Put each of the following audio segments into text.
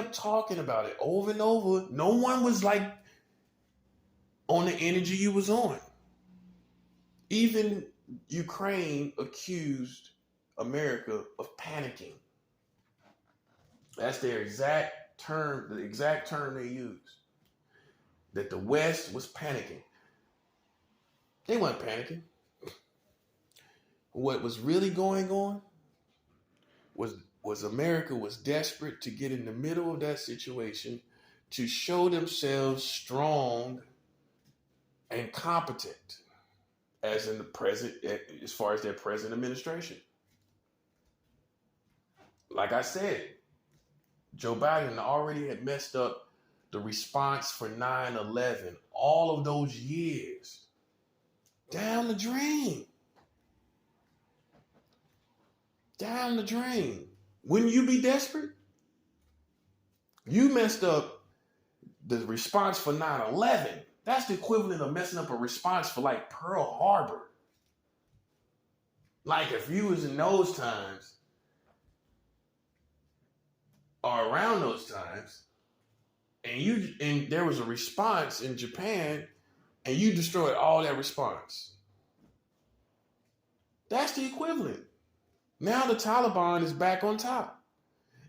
kept talking about it over and over. No one was like on the energy you was on. Even Ukraine accused America of panicking. That's their exact term, the exact term they used. That the West was panicking. They weren't panicking. What was really going on was America was desperate to get in the middle of that situation to show themselves strong and competent as in the present, as far as their present administration. Like I said, Joe Biden already had messed up the response for 9/11, all of those years, down the drain. Down the drain. Wouldn't you be desperate? You messed up the response for 9/11. That's the equivalent of messing up a response for like Pearl Harbor. Like if you was in those times or around those times and there was a response in Japan and you destroyed all that response. That's the equivalent. Now the Taliban is back on top.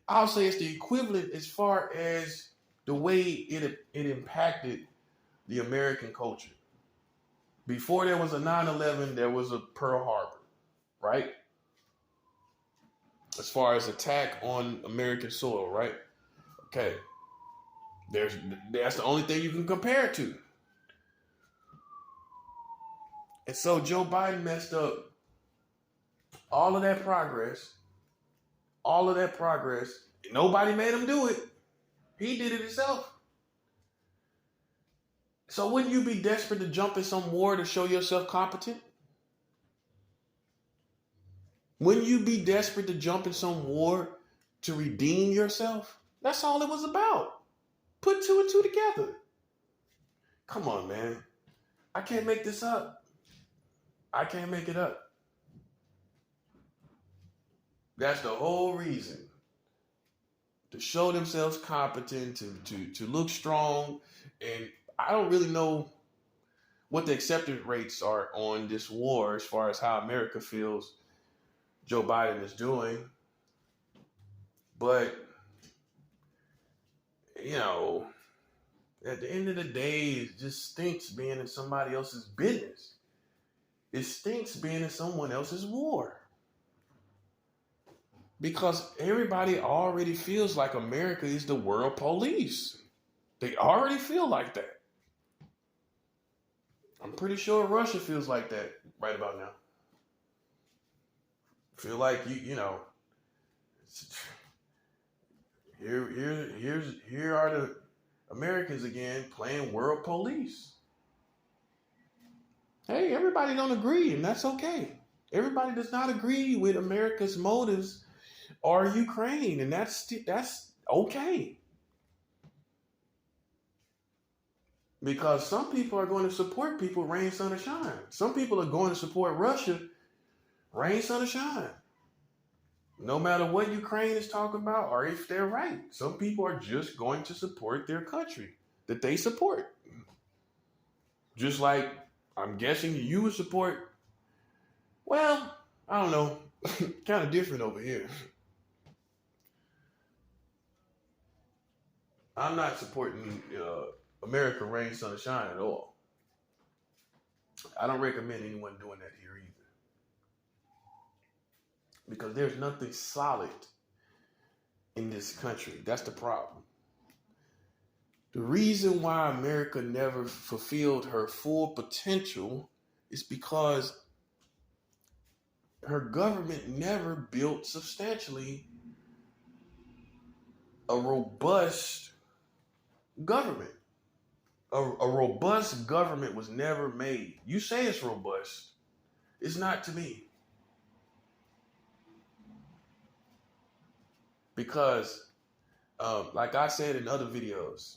I'll say it's the equivalent as far as the way it impacted the American culture. Before there was a 9/11, there was a Pearl Harbor, right? As far as attack on American soil, right? Okay. That's the only thing you can compare it to. And so Joe Biden messed up all of that progress. Nobody made him do it. He did it himself. So wouldn't you be desperate to jump in some war to show yourself competent? Wouldn't you be desperate to jump in some war to redeem yourself? That's all it was about. Put two and two together. Come on, man. I can't make this up. I can't make it up. That's the whole reason. To show themselves competent, to look strong. And I don't really know what the acceptance rates are on this war as far as how America feels Joe Biden is doing. But, you know, at the end of the day, it just stinks being in somebody else's business. It stinks being in someone else's war. Because everybody already feels like America is the world police. They already feel like that. I'm pretty sure Russia feels like that right about now. Feel like you know. Here are the Americans again playing world police. Hey, everybody don't agree, and that's okay. Everybody does not agree with America's motives or Ukraine, and that's okay. Because some people are going to support people rain, sun, or shine. Some people are going to support Russia rain, sun, or shine. No matter what Ukraine is talking about or if they're right. Some people are just going to support their country that they support. Just like I'm guessing you would support, well, I don't know, kind of different over here. I'm not supporting America rain, sun, and shine at all. I don't recommend anyone doing that here either. Because there's nothing solid in this country. That's the problem. The reason why America never fulfilled her full potential is because her government never built substantially a robust government. A robust government was never made. You say it's robust. It's not to me. Because, like I said in other videos,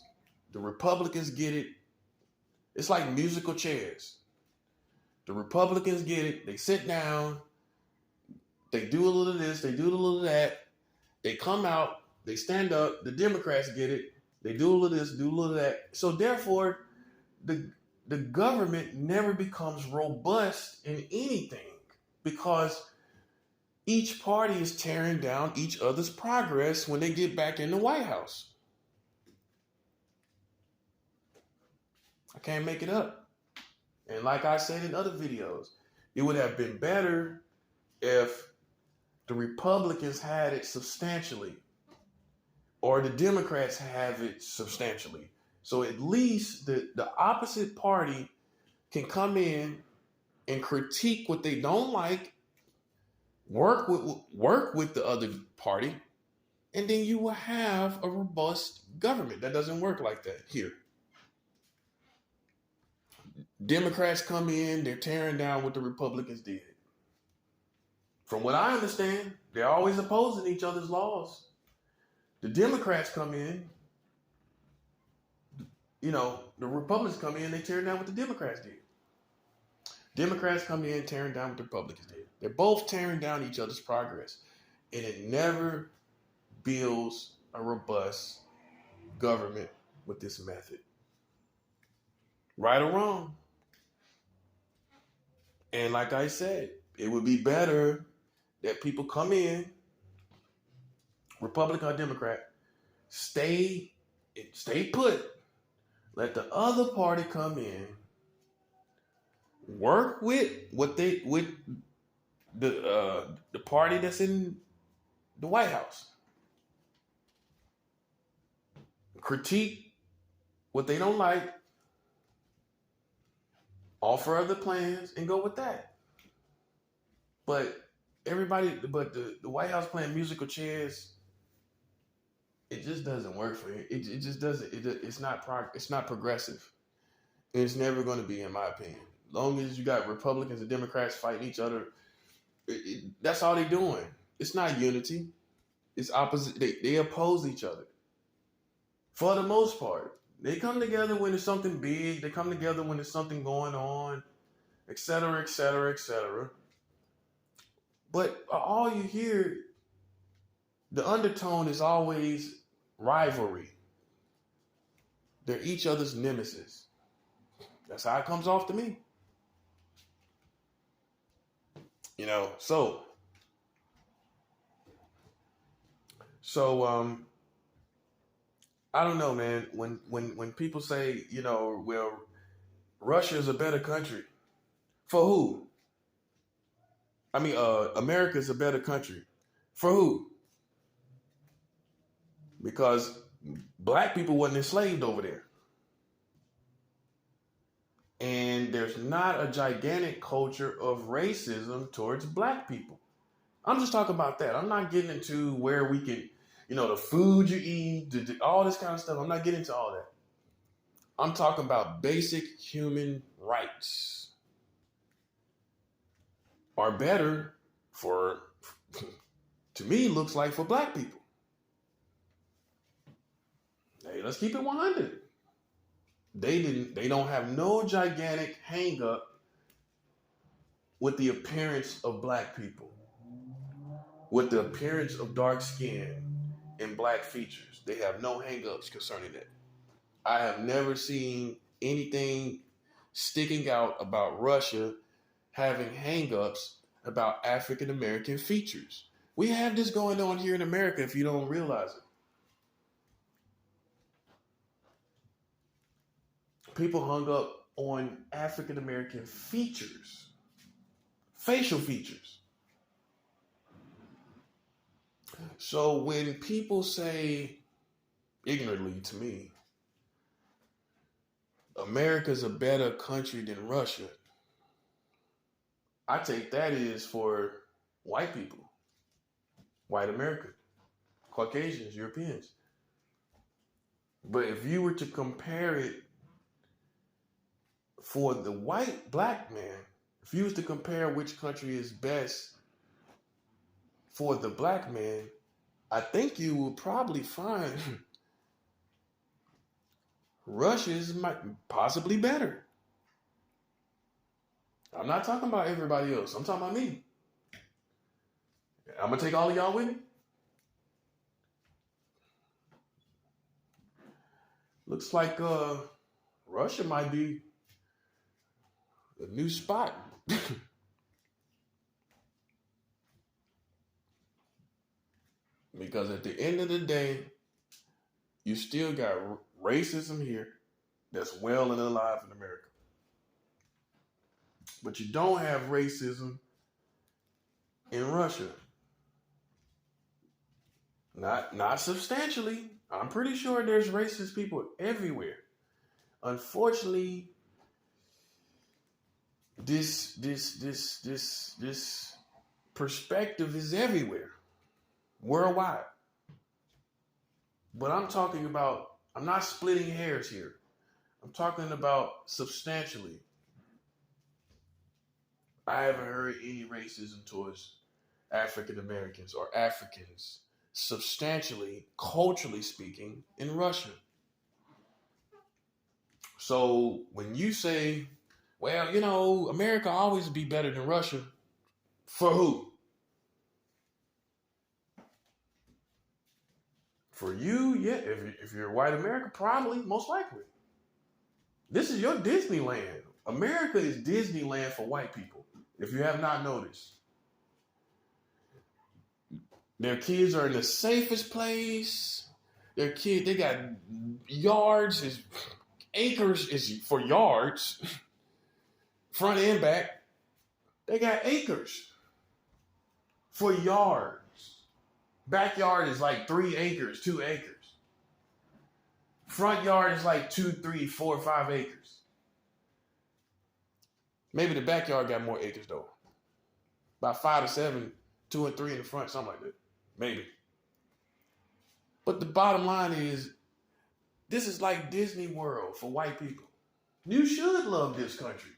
the Republicans get it. It's like musical chairs. The Republicans get it. They sit down. They do a little of this. They do a little of that. They come out They stand up. The Democrats get it. They do a little this, do a little that. So therefore, the the government never becomes robust in anything because each party is tearing down each other's progress when they get back in the White House. I can't make it up. And like I said in other videos, it would have been better if the Republicans had it substantially or the Democrats have it substantially. So at least the opposite party can come in and critique what they don't like, work with the other party, and then you will have a robust government. That doesn't work like that here. Democrats come in, they're tearing down what the Republicans did. From what I understand, they're always opposing each other's laws. The Democrats come in, the Republicans come in, they tear down what the Democrats did. Democrats come in, tearing down what the Republicans did. They're both tearing down each other's progress. And it never builds a robust government with this method. Right or wrong. And like I said, it would be better that people come in, Republican or Democrat, stay put. Let the other party come in, work with the party that's in the White House, critique what they don't like, offer other plans, and go with that. But the White House playing musical chairs, it just doesn't work for it. It just doesn't. It's not progressive. And it's never going to be, in my opinion. As long as you got Republicans and Democrats fighting each other, that's all they're doing. It's not unity. It's opposite. They oppose each other. For the most part, they come together when there's something big. They come together when there's something going on, et cetera, et cetera, et cetera. But all you hear, the undertone is always rivalry. They're each other's nemesis. That's how it comes off to me. So I don't know, man. When people say, well, Russia is a better country, for who? I mean, America is a better country, for who? Because black people wasn't enslaved over there. And there's not a gigantic culture of racism towards black people. I'm just talking about that. I'm not getting into where we can, the food you eat, all this kind of stuff. I'm not getting into all that. I'm talking about basic human rights are better to me, looks like for black people. Hey, let's keep it 100. They don't have no gigantic hang up with the appearance of black people, with the appearance of dark skin and black features. They have no hang-ups concerning that. I have never seen anything sticking out about Russia having hang-ups about African American features. We have this going on here in America if you don't realize it. People hung up on African American features, facial features. So when people say, ignorantly to me, America's a better country than Russia, I take that is for white people, white America, Caucasians, Europeans. But if you were to compare it for the black man, if you was to compare which country is best for the black man, I think you will probably find Russia is possibly better. I'm not talking about everybody else. I'm talking about me. I'm going to take all of y'all with me. Looks like Russia might be a new spot. Because at the end of the day, you still got racism here that's well and alive in America. But you don't have racism in Russia. Not substantially. I'm pretty sure there's racist people everywhere. Unfortunately, this perspective is everywhere, worldwide. But I'm not splitting hairs here. I'm talking about substantially. I haven't heard any racism towards African Americans or Africans, substantially, culturally speaking, in Russia. So when you say, well, America always be better than Russia, for who? For you, yeah. If you're white America, probably, most likely. This is your Disneyland. America is Disneyland for white people, if you have not noticed. Their kids are in the safest place. They got yards, acres is for yards, front and back. They got acres for yards. Backyard is like 3 acres, 2 acres. Front yard is like 2, 3, 4, 5 acres. Maybe the backyard got more acres though. About 5 to 7, 2 and 3 in the front, something like that. Maybe. But the bottom line is, this is like Disney World for white people. You should love this country.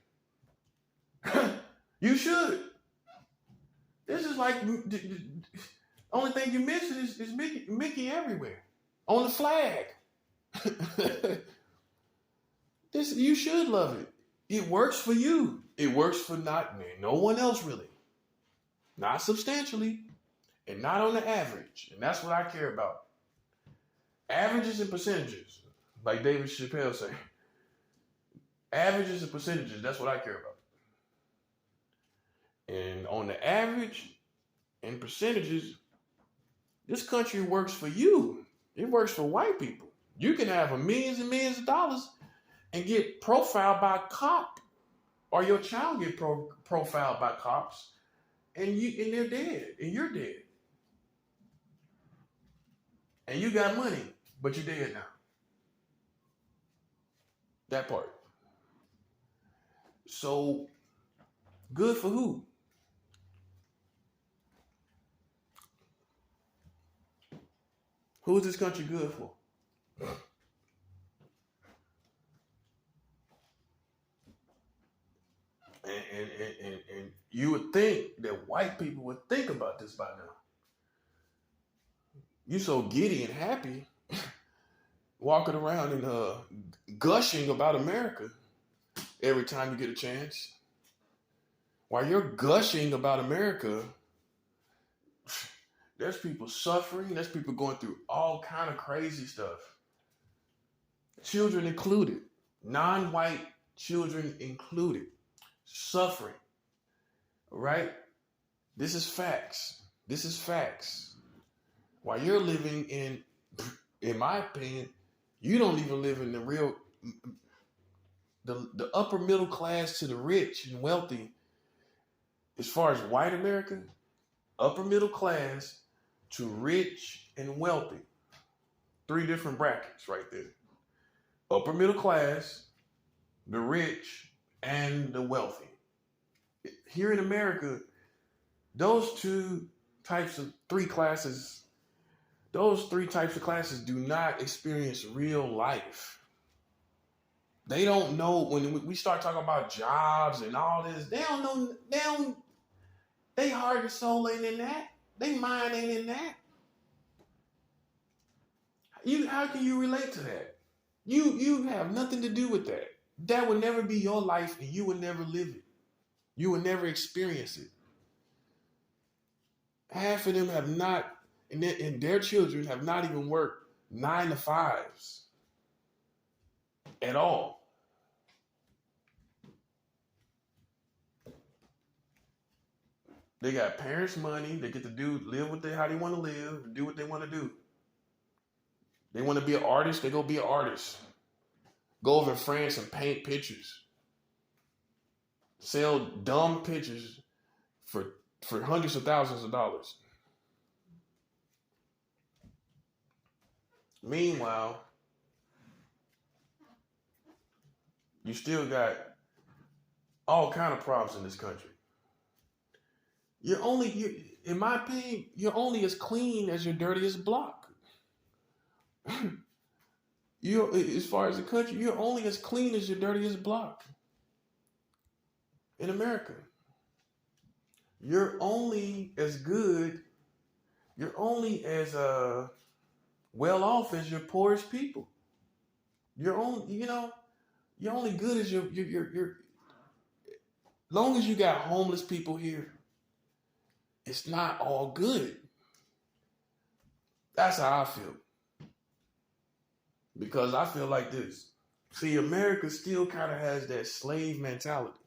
You should. This is like, the only thing you're missing is Mickey everywhere. On the flag. You should love it. It works for you. It works for no one else really. Not substantially. And not on the average. And that's what I care about. Averages and percentages. Like David Chappelle say. Averages and percentages. That's what I care about. And on the average and percentages, this country works for you. It works for white people. You can have millions and millions of dollars and get profiled by a cop, or your child get profiled by cops, and they're dead, and you're dead. And you got money, but you're dead now. That part. So, good for who? Who is this country good for? And you would think that white people would think about this by now. You so giddy and happy, walking around and gushing about America every time you get a chance. While you're gushing about America, there's people suffering. There's people going through all kind of crazy stuff. Children included. Non-white children included. Suffering. Right? This is facts. This is facts. While you're living in my opinion, you don't even live in the upper middle class to the rich and wealthy. As far as white America, upper middle class to rich and wealthy. 3 different brackets right there. Upper middle class, the rich, and the wealthy. Here in America, those 3 types of classes do not experience real life. They don't know, when we start talking about jobs and all this, they heart and soul ain't in that. They mind ain't in that. How can you relate to that? You have nothing to do with that. That would never be your life, and you would never live it. You would never experience it. Half of them have not, and their children have not even worked 9 to 5s. at all. They got parents' money. They get to live how they want to live, do what they want to do. They want to be an artist. They go be an artist. Go over to France and paint pictures. Sell dumb pictures for hundreds of thousands of dollars. Meanwhile, you still got all kind of problems in this country. In my opinion, you're only as clean as your dirtiest block. As far as the country, you're only as clean as your dirtiest block. In America, you're only as good. You're only as well off as your poorest people. You're only good as your. Long as you got homeless people here, it's not all good. That's how I feel. Because I feel like this. See, America still kind of has that slave mentality.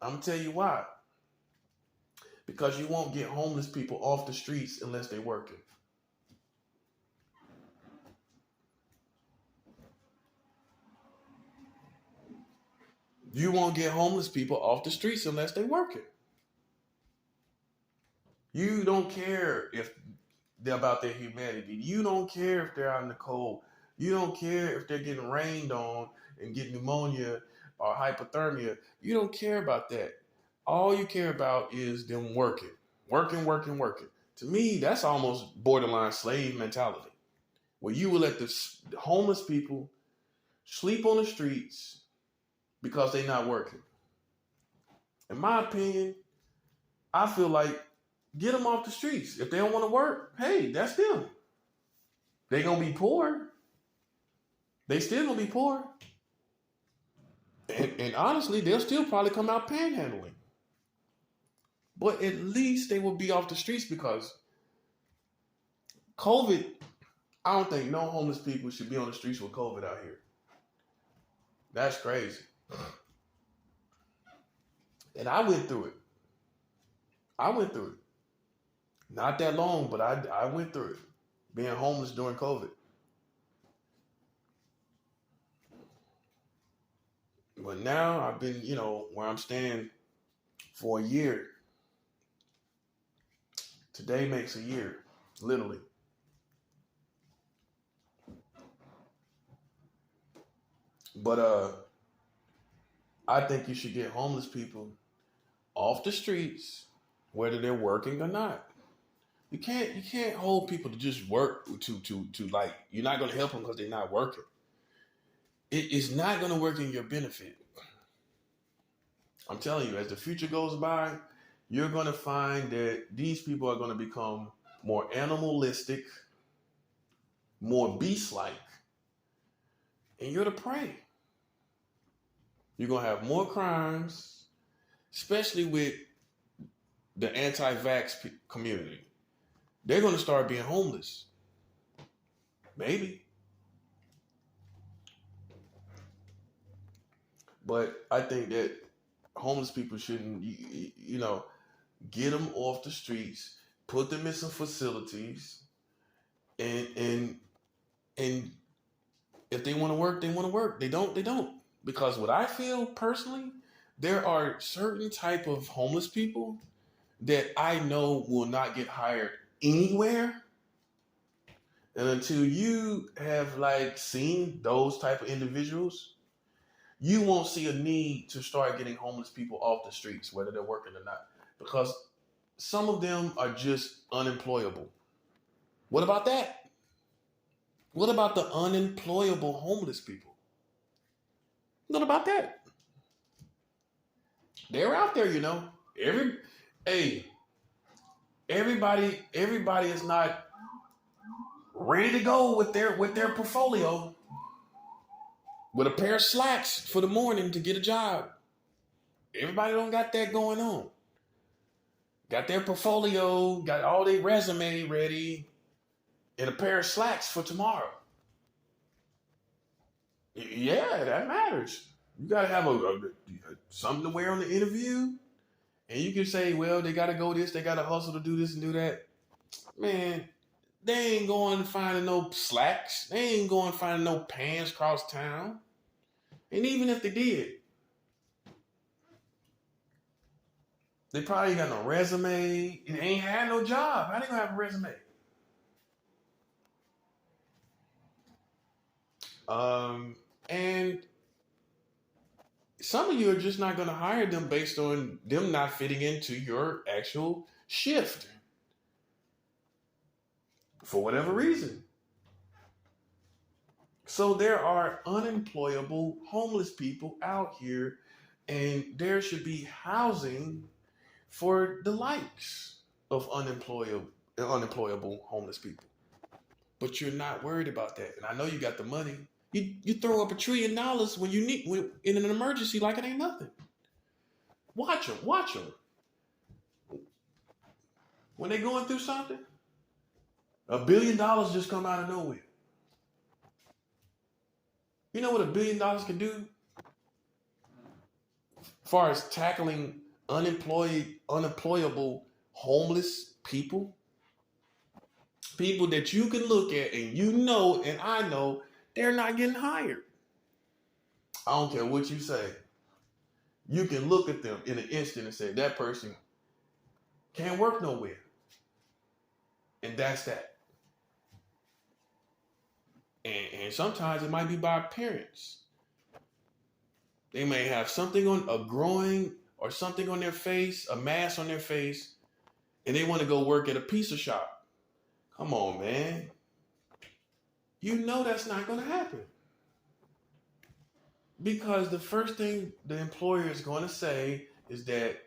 I'm going to tell you why. Because you won't get homeless people off the streets unless they're working. You won't get homeless people off the streets unless they're working. You don't care if they're about their humanity. You don't care if they're out in the cold. You don't care if they're getting rained on and get pneumonia or hypothermia. You don't care about that. All you care about is them working. Working. To me, that's almost borderline slave mentality. Where you will let the homeless people sleep on the streets because they're not working. In my opinion, I feel like get them off the streets. If they don't want to work, hey, that's them. They're going to be poor. They still going to be poor. And honestly, they'll still probably come out panhandling. But at least they will be off the streets because COVID, I don't think no homeless people should be on the streets with COVID out here. That's crazy. And I went through it. Not that long, but I went through it. Being homeless during COVID. But now I've been, where I'm staying for a year. Today makes a year, literally. But I think you should get homeless people off the streets, whether they're working or not. You can't hold people to just work to like you're not going to help them because they're not working. It is not going to work in your benefit. I'm telling you, as the future goes by, you're going to find that these people are going to become more animalistic, more beast-like, and you're the prey. You're going to have more crimes, especially with the anti-vax community. They're going to start being homeless. Maybe. But I think that homeless people shouldn't, get them off the streets, put them in some facilities, and if they want to work, they want to work. They don't, they don't. Because what I feel personally, there are certain type of homeless people that I know will not get hired anywhere. And until you have seen those type of individuals, you won't see a need to start getting homeless people off the streets, whether they're working or not, because some of them are just unemployable. What about that? What about the unemployable homeless people? What about that? They're out there, everybody is not ready to go with their portfolio with a pair of slacks for the morning to get a job. Everybody don't got that going on. Got their portfolio, got all their resume ready, and a pair of slacks for tomorrow. Yeah, that matters. You got to have something to wear on the interview. And you can say, well, they got to go this, they got to hustle to do this and do that. Man, they ain't going finding no slacks. They ain't going finding no pants across town. And even if they did, they probably ain't got no resume and ain't had no job. How they gonna have a resume? And some of you are just not gonna hire them based on them not fitting into your actual shift for whatever reason. So there are unemployable homeless people out here, and there should be housing for the likes of unemployable homeless people. But you're not worried about that. And I know you got the money. You throw up $1 trillion when you need in an emergency like it ain't nothing. Watch them. When they're going through something, $1 billion just come out of nowhere. You know what $1 billion can do? As far as tackling unemployable homeless people that you can look at and you know and I know they're not getting hired. I don't care what you say. You can look at them in an instant and say that person can't work nowhere. And that's that. And sometimes it might be by parents. They may have something on a growing or something on their face, a mass on their face, and they want to go work at a pizza shop. Come on, man. You know that's not going to happen. Because the first thing the employer is going to say is that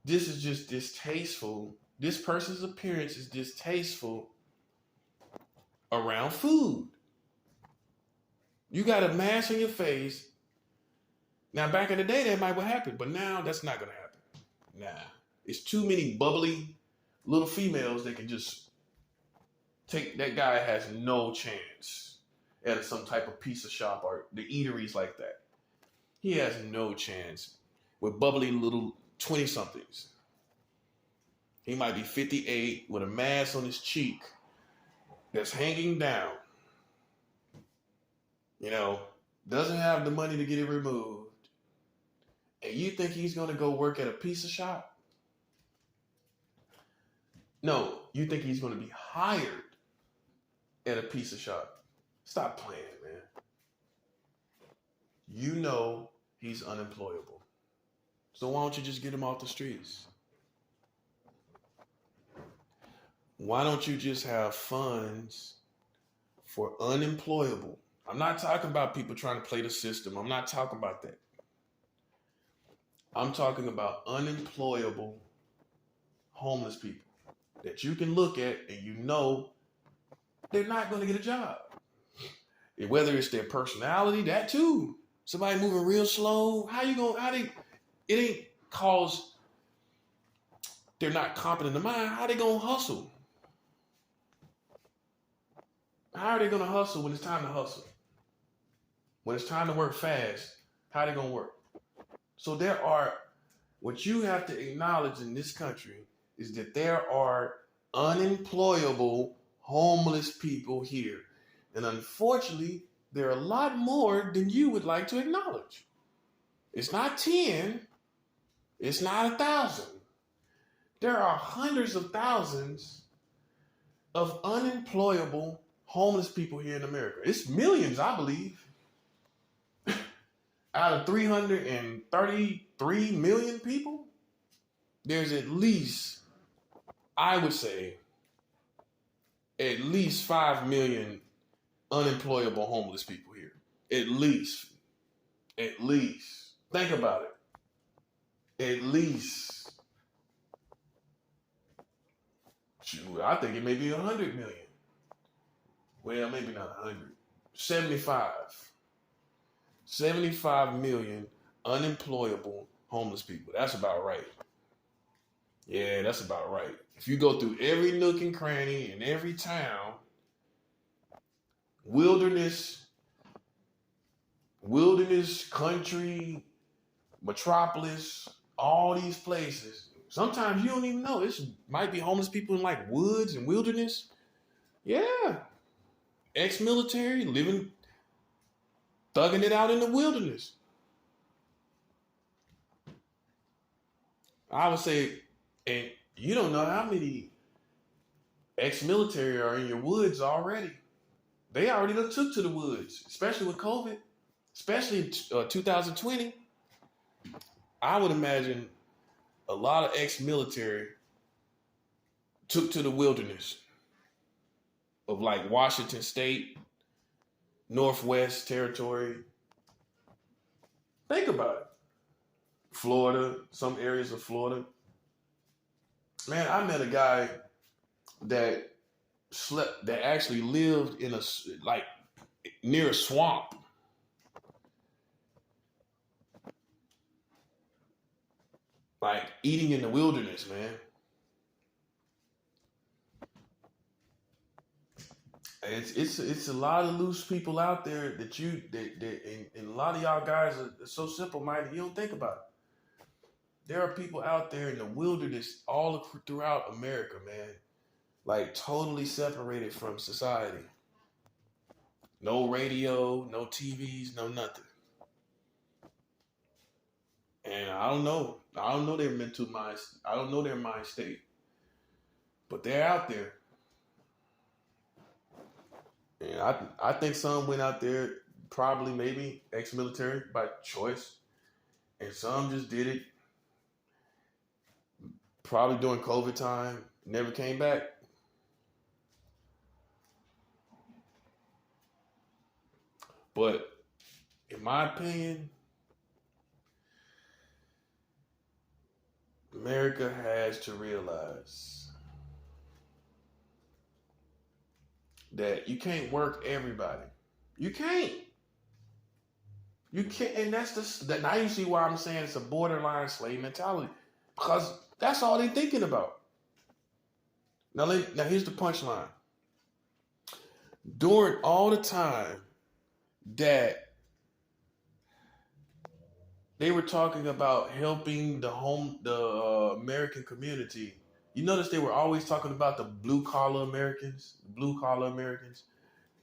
this is just distasteful. This person's appearance is distasteful around food. You got a mask on your face. Now, back in the day, that might have happened, but now that's not going to happen. Nah. It's too many bubbly little females that can just take, that guy has no chance at some type of pizza shop or the eateries like that. He has no chance with bubbly little 20-somethings. He might be 58 with a mask on his cheek that's hanging down. You know, doesn't have the money to get it removed. And you think he's going to go work at a pizza shop? No, you think he's going to be hired at a pizza shop. Stop playing, man. You know he's unemployable. So why don't you just get him off the streets? Why don't you just have funds for unemployable? I'm not talking about people trying to play the system. I'm not talking about that. I'm talking about unemployable homeless people that you can look at and you know they're not going to get a job. And whether it's their personality, that too. Somebody moving real slow. It ain't cause they're not competent in mind. How they going to hustle? How are they going to hustle when it's time to hustle? When it's time to work fast, how are they going to work? So what you have to acknowledge in this country is that there are unemployable homeless people here. And unfortunately, there are a lot more than you would like to acknowledge. It's not 10. It's not 1,000. There are hundreds of thousands of unemployable homeless people here in America. It's millions, I believe. Out of 333 million people, there's at least, I would say, at least 5 million unemployable homeless people here. At least. Think about it. At least. Shoot, I think it may be 100 million. Well, maybe not 100. 75 million unemployable homeless people. That's about right. Yeah, that's about right. If you go through every nook and cranny in every town, wilderness, wilderness, country, metropolis, all these places. Sometimes you don't even know. This might be homeless people in like woods and wilderness. Yeah. Ex-military living, thugging it out in the wilderness. I would say, and you don't know how many ex-military are in your woods already. They already took to the woods, especially with COVID, especially in 2020. I would imagine a lot of ex-military took to the wilderness of like Washington State, Northwest Territory. Think about it. Florida, some areas of Florida. Man, I met a guy that that actually lived in a, like, near a swamp. Like eating in the wilderness, man. It's a lot of loose people out there that and a lot of y'all guys are so simple minded you don't think about it. There are people out there in the wilderness all throughout America, man, like totally separated from society. No radio, no TVs, no nothing. And I don't know. I don't know their mental minds. I don't know their mind state. But they're out there. And I think some went out there, probably maybe ex-military by choice. And some just did it probably during COVID time, never came back. But in my opinion, America has to realize that you can't work everybody. You can't. You can't, and now you see why I'm saying it's a borderline slave mentality, because that's all they're thinking about. Now here's the punchline. During all the time that they were talking about helping the American community, you notice they were always talking about the blue collar Americans.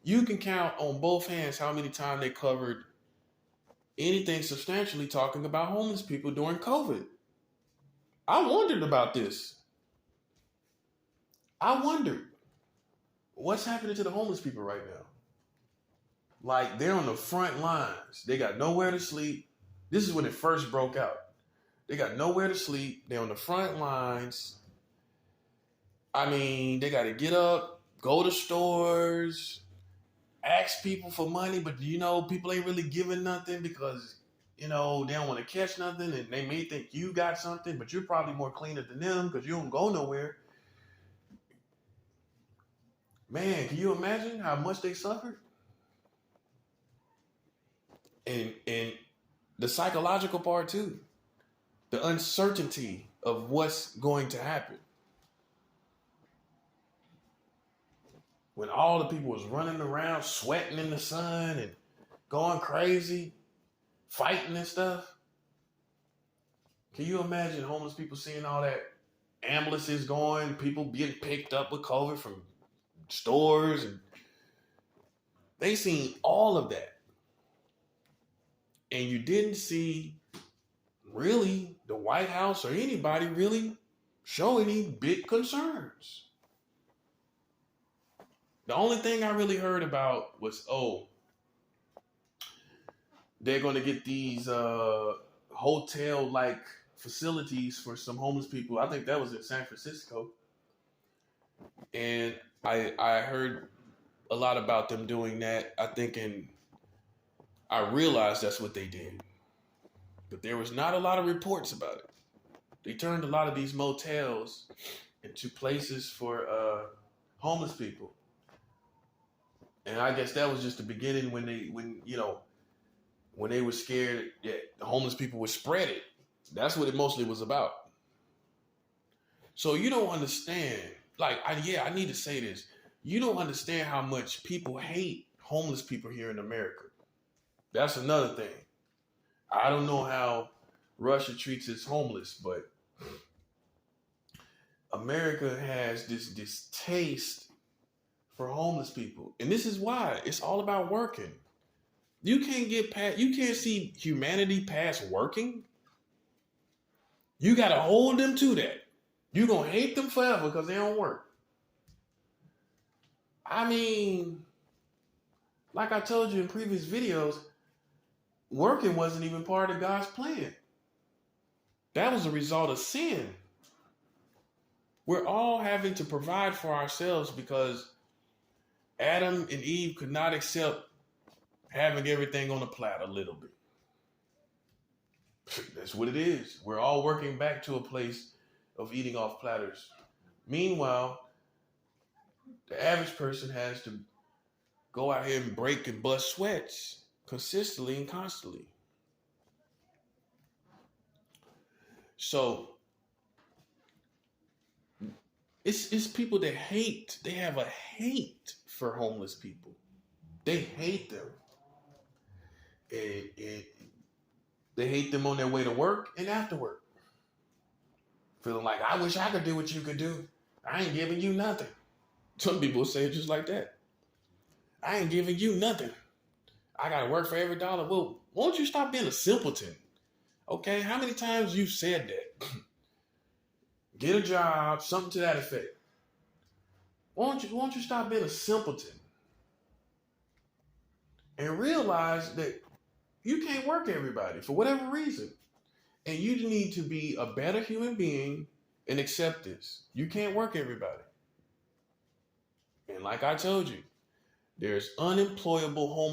You can count on both hands how many times they covered anything substantially talking about homeless people during COVID. I wondered about this. I wondered what's happening to the homeless people right now. Like, they're on the front lines. They got nowhere to sleep. This is when it first broke out. They got nowhere to sleep. They're on the front lines. I mean, they got to get up, go to stores, ask people for money, but people ain't really giving nothing because, they don't want to catch nothing, and they may think you got something, but you're probably more cleaner than them because you don't go nowhere. Man, can you imagine how much they suffered? And the psychological part too, the uncertainty of what's going to happen. When all the people was running around, sweating in the sun and going crazy, fighting and stuff. Can you imagine homeless people seeing all that ambulances going, people getting picked up with COVID from stores, and they seen all of that. And you didn't see really the White House or anybody really show any big concerns. The only thing I really heard about was, they're going to get these hotel-like facilities for some homeless people. I think that was in San Francisco. And I heard a lot about them doing that. I realized that's what they did. But there was not a lot of reports about it. They turned a lot of these motels into places for homeless people. And I guess that was just the beginning when they were scared that the homeless people would spread it. That's what it mostly was about. So you don't understand. I need to say this. You don't understand how much people hate homeless people here in America. That's another thing. I don't know how Russia treats its homeless, but America has this distaste for homeless people. And this is why it's all about working. You can't get past, you can't see humanity past working. You got to hold them to that. You're going to hate them forever because they don't work. I mean, like I told you in previous videos, working wasn't even part of God's plan. That was a result of sin. We're all having to provide for ourselves because Adam and Eve could not accept having everything on a platter a little bit. That's what it is. We're all working back to a place of eating off platters. Meanwhile, the average person has to go out here and break and bust sweats consistently and constantly. So it's people that hate. They have a hate for homeless people. They hate them. And they hate them on their way to work and after work. Feeling like, I wish I could do what you could do. I ain't giving you nothing. Some people say it just like that. I ain't giving you nothing. I got to work for every dollar. Well, won't you stop being a simpleton? Okay, how many times you've said that? Get a job, something to that effect. Won't you stop being a simpleton and realize that you can't work everybody for whatever reason. And you need to be a better human being and accept this. You can't work everybody. And like I told you, there's unemployable homeless